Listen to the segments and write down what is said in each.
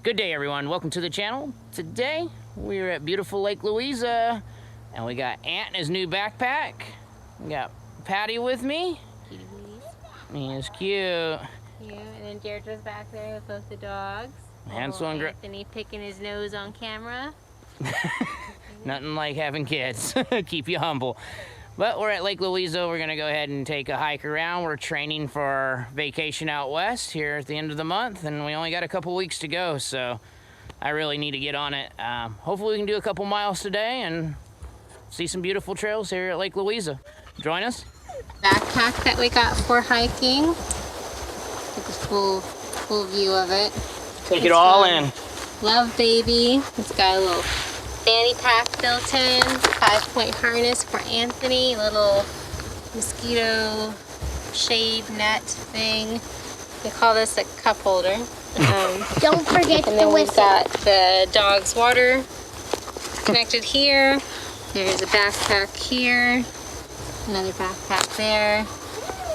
Good day, everyone. Welcome to the channel. Today, we're at beautiful Lake Louisa, and we got Ant in his new backpack. We got Patty with me. He is cute. And then Deirdre's back there with both the dogs. Hansel and Anthony picking his nose on camera. Nothing like having kids. Keep you humble. But we're at Lake Louisa. We're going to go ahead and take a hike around. We're training for our vacation out west here at the end of the month, and we only got a couple weeks to go, so I really need to get on it. Hopefully we can do a couple miles today and see some beautiful trails here at Lake Louisa. Join us. Backpack that we got for hiking. Take a full view of it. Take it all in. Love Baby. It's got a little fanny pack built in, 5-point harness for Anthony, little mosquito shade net thing. They call this a cup holder. Don't forget and then the we've whistle. got the dog's water connected here. There's a backpack here, another backpack there.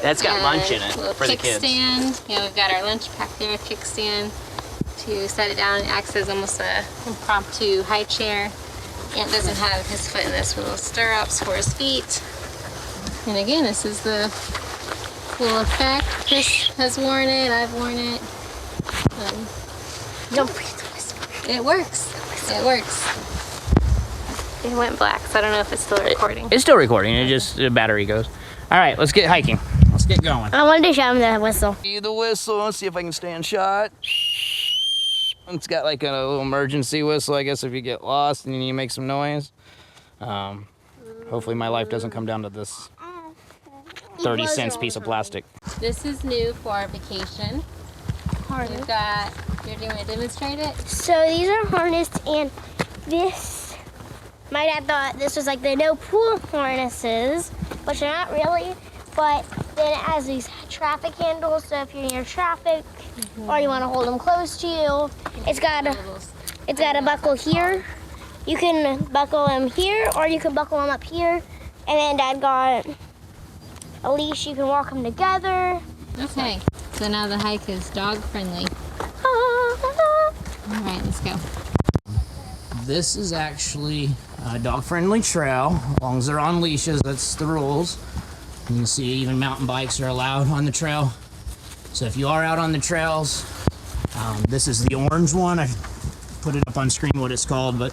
That's got And lunch in it a little for the kids. kickstand. Yeah, we've got our lunch pack there, kickstand to set it down. It acts as almost a impromptu high chair. Ant doesn't have his foot in this with little stirrups for his feet. And again, this is the full effect. Chris has worn it, I've worn it. Don't forget the whistle. It works. It works. It went black, so I don't know if it's still recording. It's still recording. It just, the battery goes. All right, let's get hiking. Let's get going. I wanted to show him the whistle. See the whistle. Let's see if I can stay in shot. It's got like a little emergency whistle, I guess, if you get lost and you need to make some noise. Hopefully my life doesn't come down to this 30 cents piece of plastic. This is new for our vacation. We've got, you're doing to demonstrate it? So these are harnessed, and this, my dad thought this was like the no pool harnesses, which they're not really, but then it has these traffic handles, so if you're near traffic or you want to hold them close to you, it's got a buckle here. You can buckle them here, or you can buckle them up here, and then Dad got a leash. You can walk them together. Okay, so now the hike is dog friendly. All right, let's go. This is actually a dog-friendly trail, as long as they're on leashes. That's the rules. You can see even mountain bikes are allowed on the trail. So if you are out on the trails, this is the orange one. I put it up on screen what it's called, but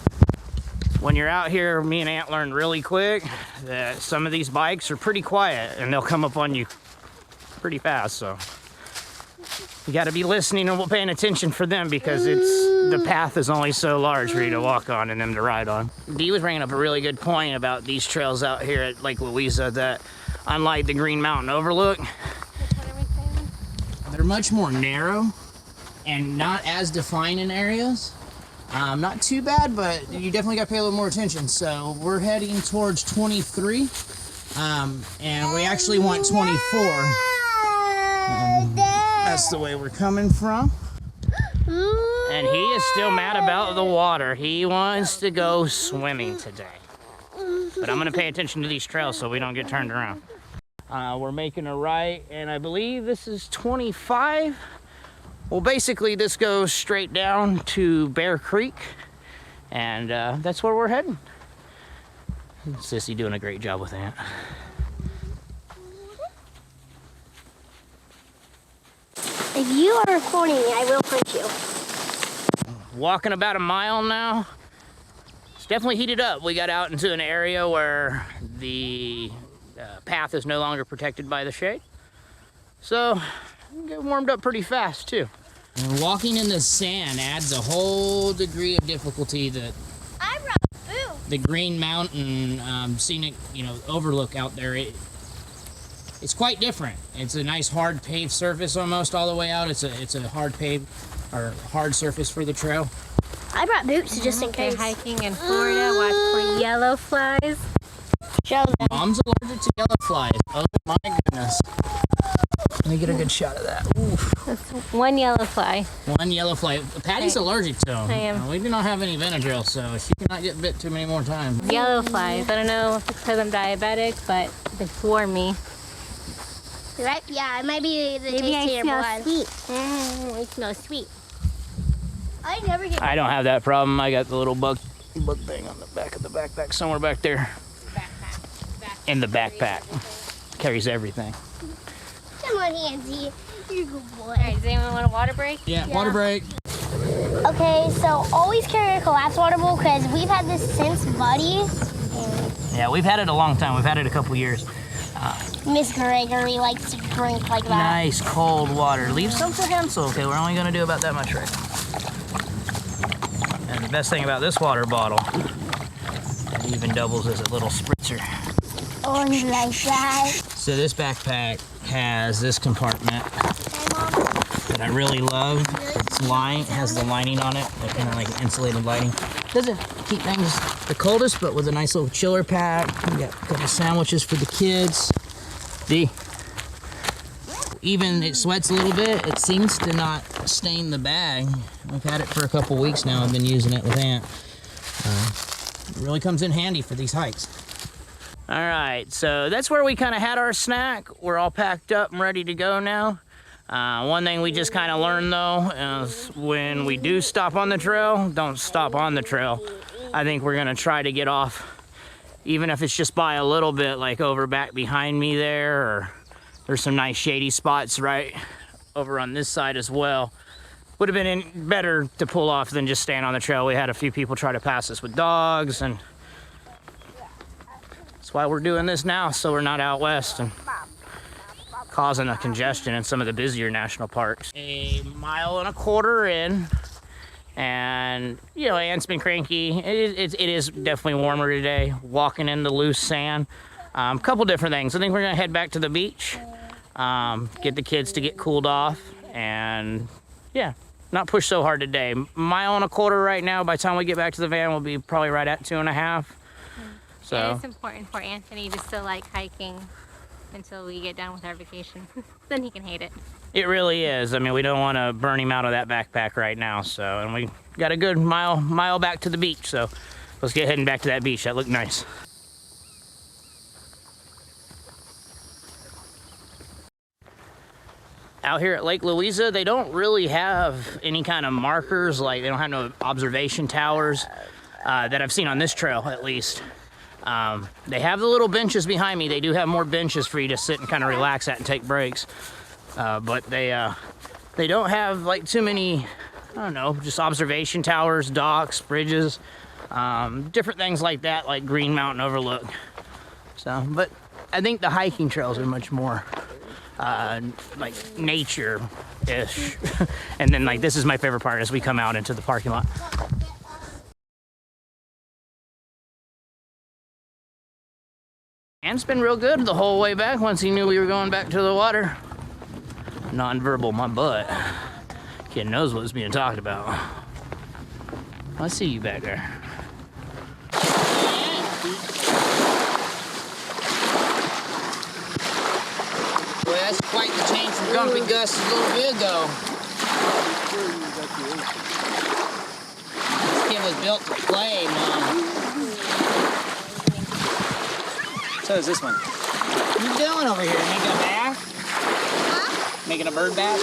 when you're out here, me and Ant learned really quick that some of these bikes are pretty quiet and they'll come up on you pretty fast. So you got to be listening and paying attention for them, because the path is only so large for you to walk on and them to ride on. Dee was bringing up a really good point about these trails out here at Lake Louisa, that unlike the Green Mountain Overlook, they're much more narrow and not as defined in areas. Not too bad, but you definitely got to pay a little more attention. So we're heading towards 23, and we actually want 24. That's the way we're coming from. And he is still mad about the water. He wants to go swimming today. But I'm going to pay attention to these trails so we don't get turned around. We're making a right, and I believe this is 25. Well, basically, this goes straight down to Bear Creek, and that's where we're heading. Sissy doing a great job with that. If you are recording me, I will punch you. Walking about a mile now. It's definitely heated up. We got out into an area where the path is no longer protected by the shade. So, get warmed up pretty fast too. And walking in the sand adds a whole degree of difficulty that I brought food. the Green Mountain scenic, overlook out there. It's quite different. It's a nice hard paved surface almost all the way out. It's a hard paved or hard surface for the trail. I brought boots just in case. Hiking in Florida, watch for yellow flies. Show them. Mom's allergic to yellow flies. Oh my goodness. Let me get a good shot of that. Oof. That's one yellow fly. One yellow fly. Patty's allergic to them. I am. We do not have any Benadryl, so she cannot get bit too many more times. Yellow flies. I don't know if it's because I'm diabetic, but they swarm me. Right? Yeah, it might be the Maybe I taste of your smell blood. sweet. It smells sweet. I never get. I don't have that problem. I got the little bug thing on the back of the backpack somewhere back there. In the backpack. Carries everything. Come on, Andy. You're a good boy. All right, does anyone want a water break? Yeah, water break. Okay, so always carry a collapsed water bowl because we've had this since Buddy. Yeah, we've had it a long time. We've had it a couple years. Miss Gregory likes to drink like that. Nice cold water. Leave some for Hansel. Okay, we're only gonna do about that much right now. And the best thing about this water bottle, it even doubles as a little spritzer. Oh, you like that? So this backpack has this compartment that I really love. It's has the lining on it, like kind of like an insulated lining. Doesn't keep things the coldest, but with a nice little chiller pack. We got a couple sandwiches for the kids. Even it sweats a little bit. It seems to not stain the bag. We've had it for a couple weeks now. I've been using it with Aunt. It really comes in handy for these hikes. All right, so that's where we kind of had our snack. We're all packed up and ready to go now. One thing we just kind of learned though is when we do stop on the trail, don't stop on the trail. I think we're gonna try to get off, even if it's just by a little bit, like over back behind me there, or there's some nice shady spots right over on this side as well. Would have been better to pull off than just staying on the trail. We had a few people try to pass us with dogs, and that's why we're doing this now, so we're not out west and causing a congestion in some of the busier national parks. 1.25 miles in, and you know, Ant's been cranky. It is definitely warmer today. Walking in the loose sand. Couple different things. I think we're gonna head back to the beach, get the kids to get cooled off, and yeah, not push so hard today. 1.25 miles right now. By the time we get back to the van, we'll be probably right at 2.5. So yeah, it's important for Anthony to still like hiking until we get done with our vacation. Then he can hate it. It really is. I mean, we don't want to burn him out of that backpack right now. So, and we got a good mile back to the beach. So let's get heading back to that beach. That looked nice. Out here at Lake Louisa, they don't really have any kind of markers. Like, they don't have no observation towers that I've seen on this trail, at least. They have the little benches behind me. They do have more benches for you to sit and kind of relax at and take breaks. But they don't have like too many, I don't know, just observation towers, docks, bridges, different things like that, like Green Mountain Overlook. So, but I think the hiking trails are much more like nature-ish. And then like this is my favorite part as we come out into the parking lot. Ant's been real good the whole way back once he knew we were going back to the water. Non-verbal, my butt. Kid knows what's being talked about. I see you back there. Well, that's quite the change from Grumpy Gus a little bit ago. This kid was built to play, Mom. So is this one. What are you doing over here? Making a bath? Huh? Making a bird bath?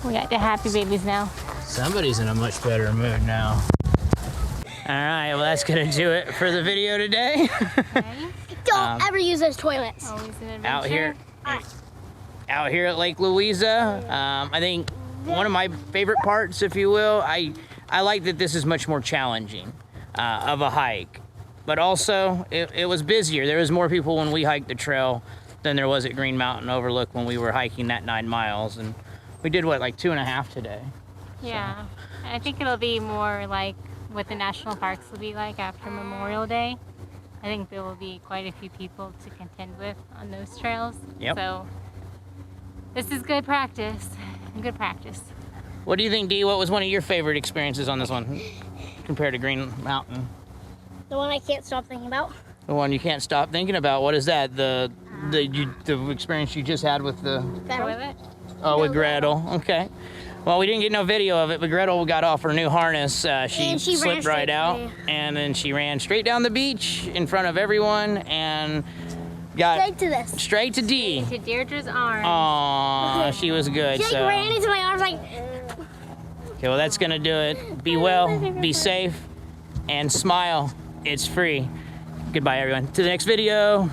We got the happy babies now. Somebody's in a much better mood now. All right, well that's gonna do it for the video today. Don't ever use those toilets. Always an adventure. Out here at Lake Louisa, I think one of my favorite parts, if you will, I like that this is much more challenging of a hike, but also it was busier. There was more people when we hiked the trail than there was at Green Mountain Overlook when we were hiking that 9 miles, and we did what, like 2.5 today. Yeah, I think it'll be more like what the national parks will be like after Memorial Day. I think there will be quite a few people to contend with on those trails. Yep. So this is good practice. Good practice. What do you think, Dee? What was one of your favorite experiences on this one compared to Green Mountain? The one I can't stop thinking about. The one you can't stop thinking about. What is that? The experience you just had with the... Toilet? Oh, with Gretel. Okay. Well, we didn't get no video of it, but Gretel got off her new harness. She slipped right out, and then she ran straight down the beach in front of everyone, and Got Straight to this. straight to D. To Deirdre's arm. Aw, she was good. She like ran into my arms like. Okay, well that's gonna do it. Be well, be safe, and smile. It's free. Goodbye, everyone. To the next video.